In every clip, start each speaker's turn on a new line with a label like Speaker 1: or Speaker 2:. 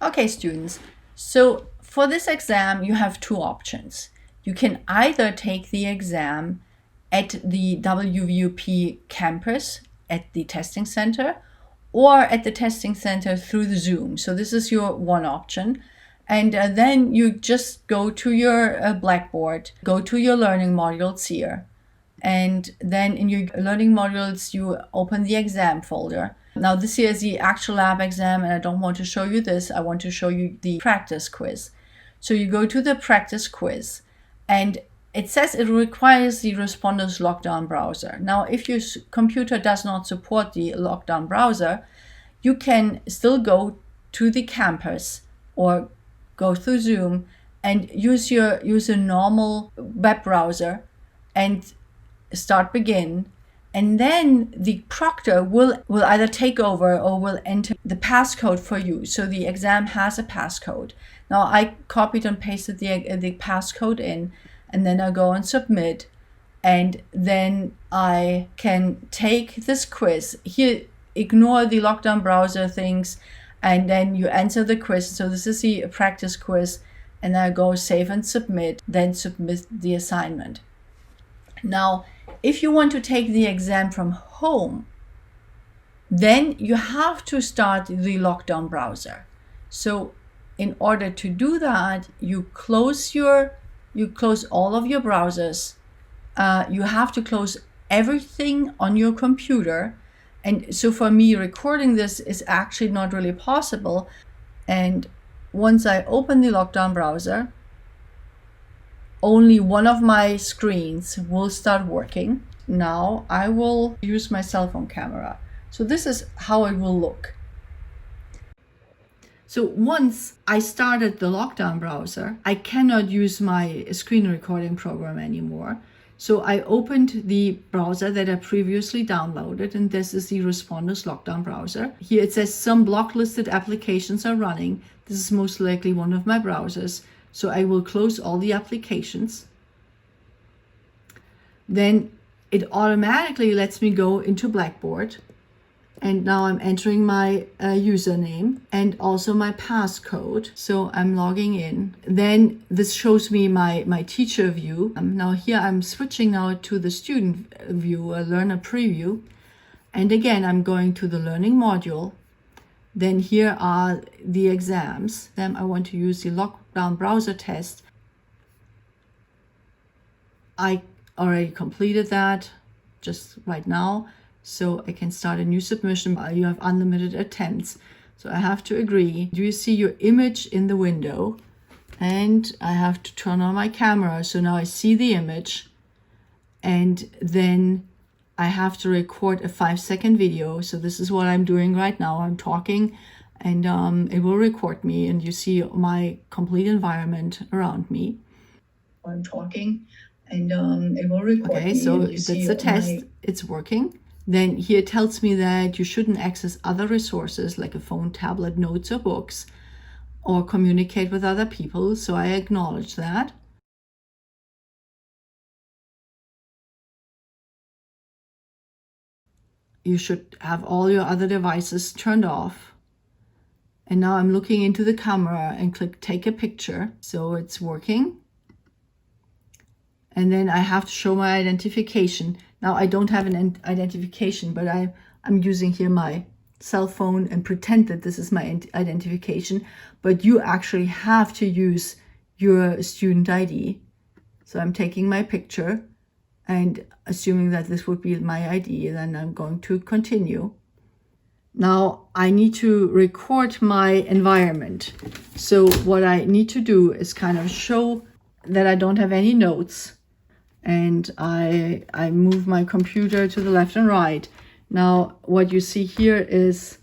Speaker 1: Okay, students, so for this exam, you have two options. You can either take the exam at the WVUP campus at the testing center or at the testing center through the Zoom. So this is your one option. And then you just go to your Blackboard, go to your learning modules here. And then in your learning modules, you open the exam folder. Now this here is the actual lab exam, and I don't want to show you this. I want to show you the practice quiz. So you go to the practice quiz, and it says it requires the Respondus Lockdown Browser. Now, if your computer does not support the Lockdown Browser, you can still go to the campus or go through Zoom and use a normal web browser and start begin. And then the proctor will either take over or will enter the passcode for you. So the exam has a passcode. Now I copied and pasted the passcode in, and then I go and submit, and then I can take this quiz. Here, ignore the lockdown browser things, and then you answer the quiz. So this is the practice quiz, and I go save and submit, then submit the assignment. Now, if you want to take the exam from home, then you have to start the lockdown browser. So in order to do that, you close all of your browsers. You have to close everything on your computer. And so for me, recording this is actually not really possible. And once I open the lockdown browser, only one of my screens will start working. Now I will use my cell phone camera. So this is how it will look. So once I started the lockdown browser, I cannot use my screen recording program anymore. So I opened the browser that I previously downloaded, and this is the Respondus Lockdown Browser. Here it says some blocklisted applications are running. This is most likely one of my browsers. So I will close all the applications. Then it automatically lets me go into Blackboard. And now I'm entering my username and also my passcode. So I'm logging in. Then this shows me my teacher view. Now here I'm switching now to the student view, a learner preview. And again, I'm going to the learning module. Then here are the exams. Then I want to use the lockdown browser test. I already completed that just right now. So I can start a new submission. You have unlimited attempts. So I have to agree. Do you see your image in the window? And I have to turn on my camera. So now I see the image. And then I have to record a 5-second video. So this is what I'm doing right now. I'm talking, and it will record me, and you see my complete environment around me. I'm talking, and it will record me. Okay, so that's the test. It's working. Then here it tells me that you shouldn't access other resources like a phone, tablet, notes, or books, or communicate with other people. So I acknowledge that. You should have all your other devices turned off. And now I'm looking into the camera and click take a picture. So it's working. And then I have to show my identification. Now I don't have an identification, but I'm using here my cell phone and pretend that this is my identification. But you actually have to use your student ID. So I'm taking my picture and assuming that this would be my ID, then I'm going to continue. Now I need to record my environment. So what I need to do is kind of show that I don't have any notes. And I move my computer to the left and right. Now what you see here is,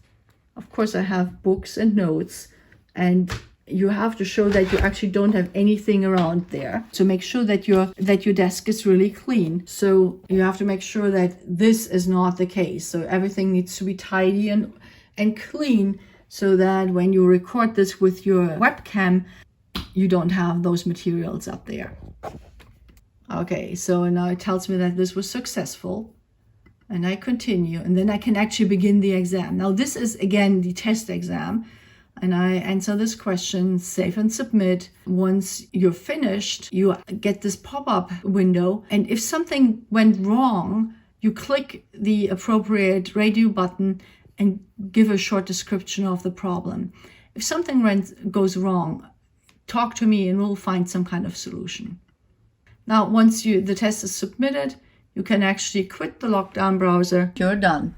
Speaker 1: of course, I have books and notes, and you have to show that you actually don't have anything around there. So make sure that your desk is really clean. So you have to make sure that this is not the case. So everything needs to be tidy and clean, so that when you record this with your webcam, you don't have those materials up there. Okay, so now it tells me that this was successful, and I continue, and then I can actually begin the exam. Now this is again the test exam. and I answer this question, save and submit. Once you're finished, you get this pop-up window, and if something went wrong, you click the appropriate radio button and give a short description of the problem. If something goes wrong, talk to me and we'll find some kind of solution. Now, once the test is submitted, you can actually quit the Lockdown browser. You're done.